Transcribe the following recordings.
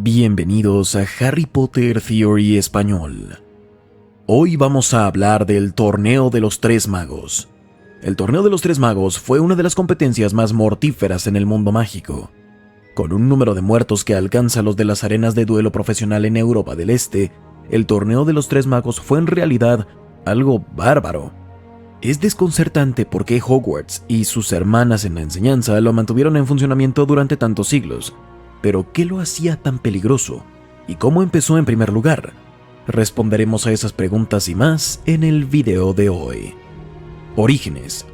Bienvenidos a Harry Potter Theory Español. Hoy vamos a hablar del Torneo de los Tres Magos. El Torneo de los Tres Magos fue una de las competencias más mortíferas en el mundo mágico. Con un número de muertos que alcanza los de las arenas de duelo profesional en Europa del Este, el Torneo de los Tres Magos fue en realidad algo bárbaro. Es desconcertante por qué Hogwarts y sus hermanas en la enseñanza lo mantuvieron en funcionamiento durante tantos siglos. Pero, ¿qué lo hacía tan peligroso? ¿Y cómo empezó en primer lugar? Responderemos a esas preguntas y más en el video de hoy. Orígenes.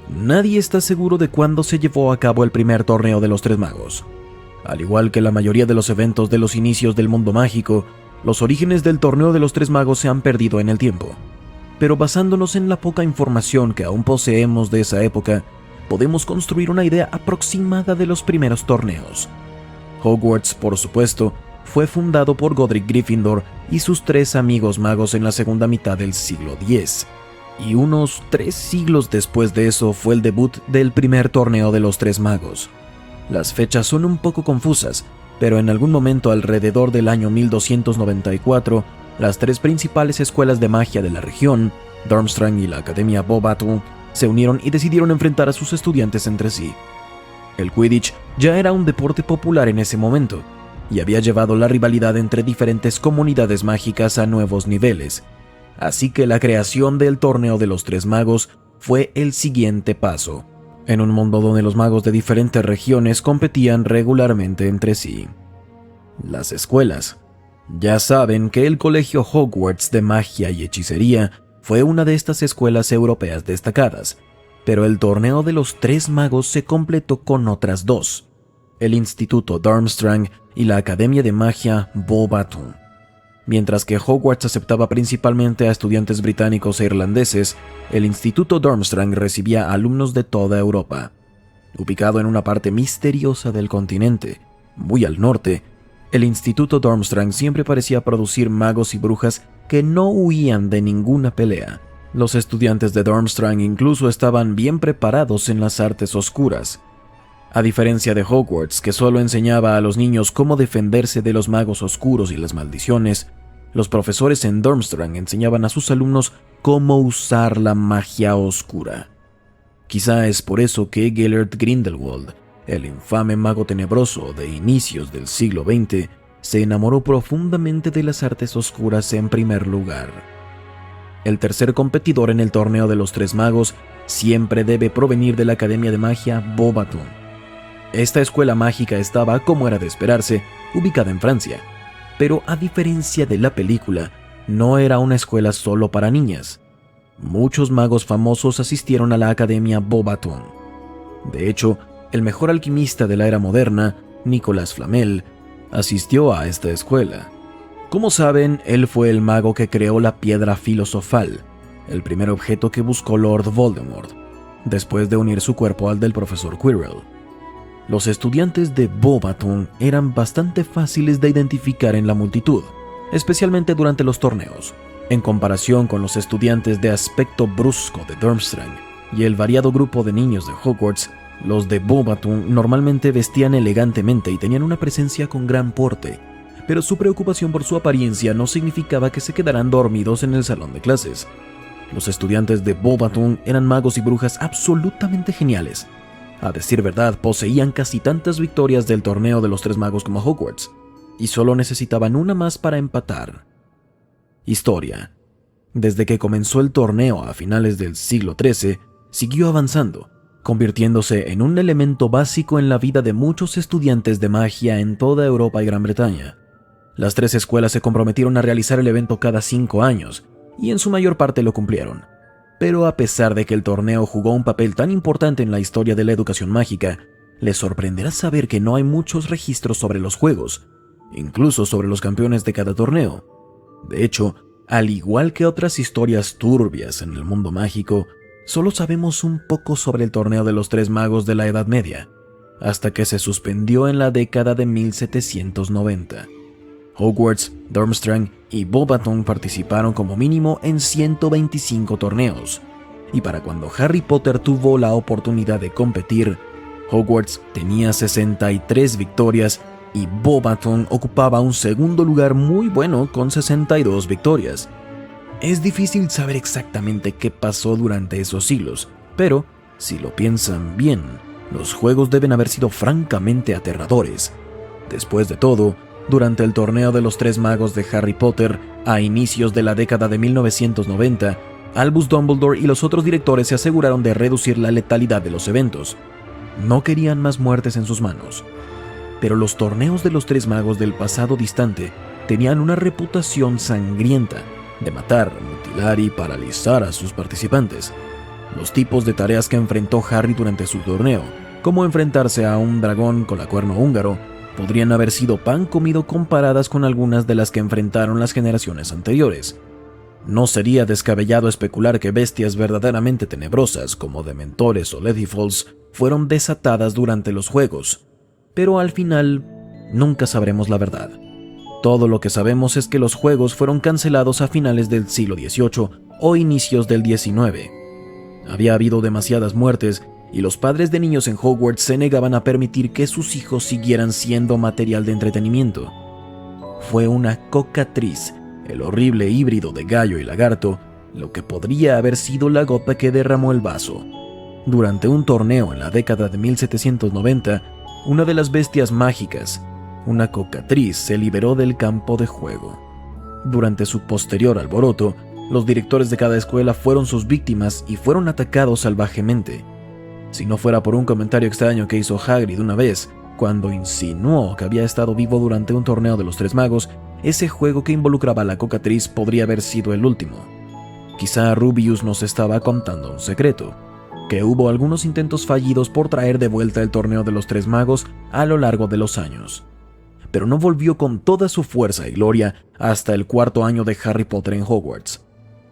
Nadie está seguro de cuándo se llevó a cabo el primer torneo de los Tres Magos. Al igual que la mayoría de los eventos de los inicios del mundo mágico, los orígenes del Torneo de los Tres Magos se han perdido en el tiempo. Pero basándonos en la poca información que aún poseemos de esa época, podemos construir una idea aproximada de los primeros torneos. Hogwarts, por supuesto, fue fundado por Godric Gryffindor y sus tres amigos magos en la segunda mitad del siglo X, y unos 3 siglos después de eso fue el debut del primer torneo de los Tres Magos. Las fechas son un poco confusas, pero en algún momento alrededor del año 1294, las tres principales escuelas de magia de la región, Durmstrang y la Academia Beauxbaton, se unieron y decidieron enfrentar a sus estudiantes entre sí. El Quidditch ya era un deporte popular en ese momento, y había llevado la rivalidad entre diferentes comunidades mágicas a nuevos niveles, así que la creación del Torneo de los Tres Magos fue el siguiente paso, en un mundo donde los magos de diferentes regiones competían regularmente entre sí. Las escuelas. Ya saben que el Colegio Hogwarts de Magia y Hechicería fue una de estas escuelas europeas destacadas, pero el Torneo de los Tres Magos se completó con otras dos, el Instituto Durmstrang y la Academia de Magia Beauxbaton. Mientras que Hogwarts aceptaba principalmente a estudiantes británicos e irlandeses, el Instituto Durmstrang recibía alumnos de toda Europa. Ubicado en una parte misteriosa del continente, muy al norte, el Instituto Durmstrang siempre parecía producir magos y brujas que no huían de ninguna pelea. Los estudiantes de Durmstrang incluso estaban bien preparados en las artes oscuras. A diferencia de Hogwarts, que solo enseñaba a los niños cómo defenderse de los magos oscuros y las maldiciones, los profesores en Durmstrang enseñaban a sus alumnos cómo usar la magia oscura. Quizá es por eso que Gellert Grindelwald, el infame mago tenebroso de inicios del siglo XX, se enamoró profundamente de las artes oscuras en primer lugar. El tercer competidor en el Torneo de los Tres Magos siempre debe provenir de la Academia de Magia Beauxbaton. Esta escuela mágica estaba, como era de esperarse, ubicada en Francia, pero a diferencia de la película, no era una escuela solo para niñas. Muchos magos famosos asistieron a la Academia Beauxbaton. De hecho, el mejor alquimista de la era moderna, Nicolas Flamel, asistió a esta escuela. Como saben, él fue el mago que creó la piedra filosofal, el primer objeto que buscó Lord Voldemort, después de unir su cuerpo al del profesor Quirrell. Los estudiantes de Beauxbaton eran bastante fáciles de identificar en la multitud, especialmente durante los torneos, en comparación con los estudiantes de aspecto brusco de Durmstrang y el variado grupo de niños de Hogwarts. Los de Beauxbaton normalmente vestían elegantemente y tenían una presencia con gran porte, pero su preocupación por su apariencia no significaba que se quedaran dormidos en el salón de clases. Los estudiantes de Beauxbaton eran magos y brujas absolutamente geniales. A decir verdad, poseían casi tantas victorias del Torneo de los Tres Magos como Hogwarts, y solo necesitaban una más para empatar. Historia. Desde que comenzó el torneo a finales del siglo XIII, siguió avanzando, convirtiéndose en un elemento básico en la vida de muchos estudiantes de magia en toda Europa y Gran Bretaña. Las tres escuelas se comprometieron a realizar el evento cada 5 años, y en su mayor parte lo cumplieron. Pero a pesar de que el torneo jugó un papel tan importante en la historia de la educación mágica, les sorprenderá saber que no hay muchos registros sobre los juegos, incluso sobre los campeones de cada torneo. De hecho, al igual que otras historias turbias en el mundo mágico, solo sabemos un poco sobre el Torneo de los Tres Magos de la Edad Media, hasta que se suspendió en la década de 1790. Hogwarts, Durmstrang y Beauxbaton participaron como mínimo en 125 torneos, y para cuando Harry Potter tuvo la oportunidad de competir, Hogwarts tenía 63 victorias y Beauxbaton ocupaba un segundo lugar muy bueno con 62 victorias. Es difícil saber exactamente qué pasó durante esos siglos, pero si lo piensan bien, los juegos deben haber sido francamente aterradores. Después de todo, durante el torneo de los Tres Magos de Harry Potter, a inicios de la década de 1990, Albus Dumbledore y los otros directores se aseguraron de reducir la letalidad de los eventos. No querían más muertes en sus manos. Pero los torneos de los Tres Magos del pasado distante tenían una reputación sangrienta de matar, mutilar y paralizar a sus participantes. Los tipos de tareas que enfrentó Harry durante su torneo, como enfrentarse a un dragón con la cuerno húngaro, podrían haber sido pan comido comparadas con algunas de las que enfrentaron las generaciones anteriores. No sería descabellado especular que bestias verdaderamente tenebrosas como Dementores o Lethifalls fueron desatadas durante los juegos, pero al final nunca sabremos la verdad. Todo lo que sabemos es que los juegos fueron cancelados a finales del siglo XVIII o inicios del XIX. Había habido demasiadas muertes y los padres de niños en Hogwarts se negaban a permitir que sus hijos siguieran siendo material de entretenimiento. Fue una cocatriz, el horrible híbrido de gallo y lagarto, lo que podría haber sido la gota que derramó el vaso. Durante un torneo en la década de 1790, una de las bestias mágicas, una cocatriz, se liberó del campo de juego. Durante su posterior alboroto, los directores de cada escuela fueron sus víctimas y fueron atacados salvajemente. Si no fuera por un comentario extraño que hizo Hagrid una vez, cuando insinuó que había estado vivo durante un torneo de los Tres Magos, ese juego que involucraba a la cocatriz podría haber sido el último. Quizá Rubius nos estaba contando un secreto, que hubo algunos intentos fallidos por traer de vuelta el torneo de los Tres Magos a lo largo de los años, pero no volvió con toda su fuerza y gloria hasta el cuarto año de Harry Potter en Hogwarts.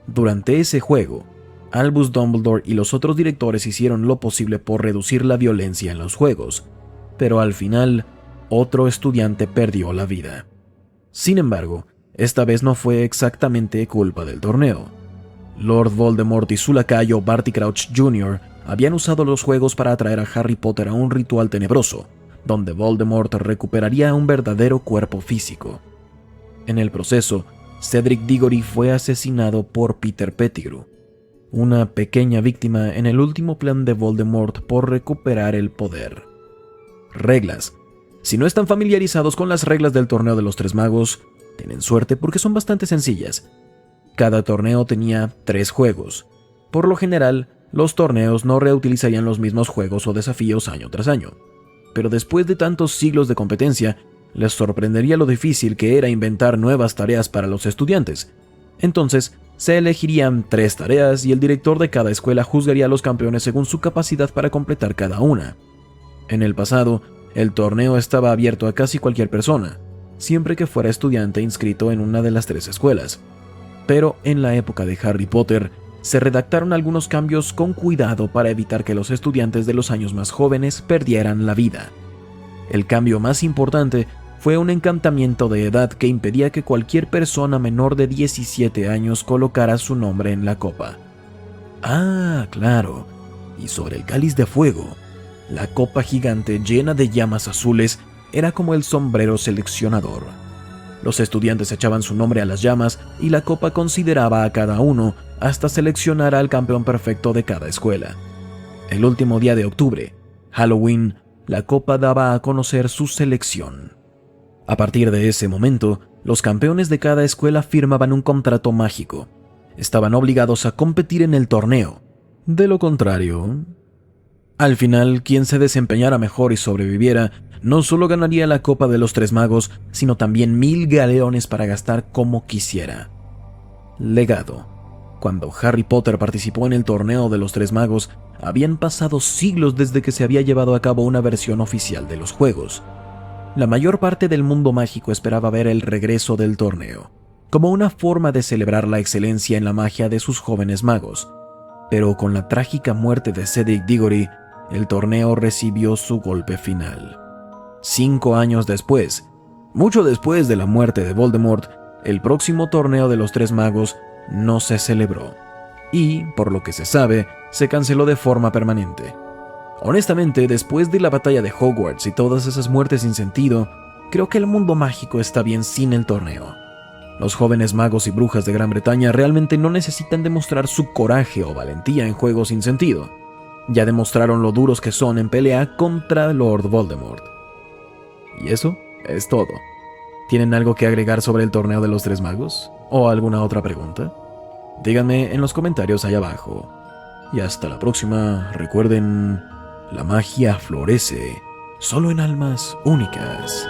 Durante ese juego, Albus Dumbledore y los otros directores hicieron lo posible por reducir la violencia en los juegos, pero al final, otro estudiante perdió la vida. Sin embargo, esta vez no fue exactamente culpa del torneo. Lord Voldemort y su lacayo Barty Crouch Jr. habían usado los juegos para atraer a Harry Potter a un ritual tenebroso, donde Voldemort recuperaría un verdadero cuerpo físico. En el proceso, Cedric Diggory fue asesinado por Peter Pettigrew, una pequeña víctima en el último plan de Voldemort por recuperar el poder. Reglas. Si no están familiarizados con las reglas del torneo de los Tres Magos, tienen suerte porque son bastante sencillas. Cada torneo tenía 3 juegos. Por lo general, los torneos no reutilizarían los mismos juegos o desafíos año tras año. Pero después de tantos siglos de competencia, les sorprendería lo difícil que era inventar nuevas tareas para los estudiantes. Entonces, se elegirían 3 tareas y el director de cada escuela juzgaría a los campeones según su capacidad para completar cada una. En el pasado, el torneo estaba abierto a casi cualquier persona, siempre que fuera estudiante inscrito en una de las 3 escuelas. Pero en la época de Harry Potter, se redactaron algunos cambios con cuidado para evitar que los estudiantes de los años más jóvenes perdieran la vida. El cambio más importante fue un encantamiento de edad que impedía que cualquier persona menor de 17 años colocara su nombre en la copa. Ah, claro, y sobre el cáliz de fuego, la copa gigante llena de llamas azules era como el sombrero seleccionador. Los estudiantes echaban su nombre a las llamas y la copa consideraba a cada uno hasta seleccionar al campeón perfecto de cada escuela. El último día de octubre, Halloween, la copa daba a conocer su selección. A partir de ese momento, los campeones de cada escuela firmaban un contrato mágico. Estaban obligados a competir en el torneo. De lo contrario, al final, quien se desempeñara mejor y sobreviviera, no solo ganaría la Copa de los Tres Magos, sino también 1000 galeones para gastar como quisiera. Legado. Cuando Harry Potter participó en el torneo de los Tres Magos, habían pasado siglos desde que se había llevado a cabo una versión oficial de los juegos. La mayor parte del mundo mágico esperaba ver el regreso del torneo, como una forma de celebrar la excelencia en la magia de sus jóvenes magos. Pero con la trágica muerte de Cedric Diggory, el torneo recibió su golpe final. 5 años después, mucho después de la muerte de Voldemort, el próximo torneo de los Tres Magos no se celebró y, por lo que se sabe, se canceló de forma permanente. Honestamente, después de la batalla de Hogwarts y todas esas muertes sin sentido, Creo que el mundo mágico está bien sin el torneo. Los jóvenes magos y brujas de Gran Bretaña realmente no necesitan demostrar su coraje o valentía en juegos sin sentido. Ya demostraron lo duros que son en pelea contra Lord Voldemort. Y eso es todo. ¿Tienen algo que agregar sobre el torneo de los tres magos? ¿O alguna otra pregunta? Díganme en los comentarios ahí abajo. Y hasta la próxima. Recuerden, la magia florece solo en almas únicas.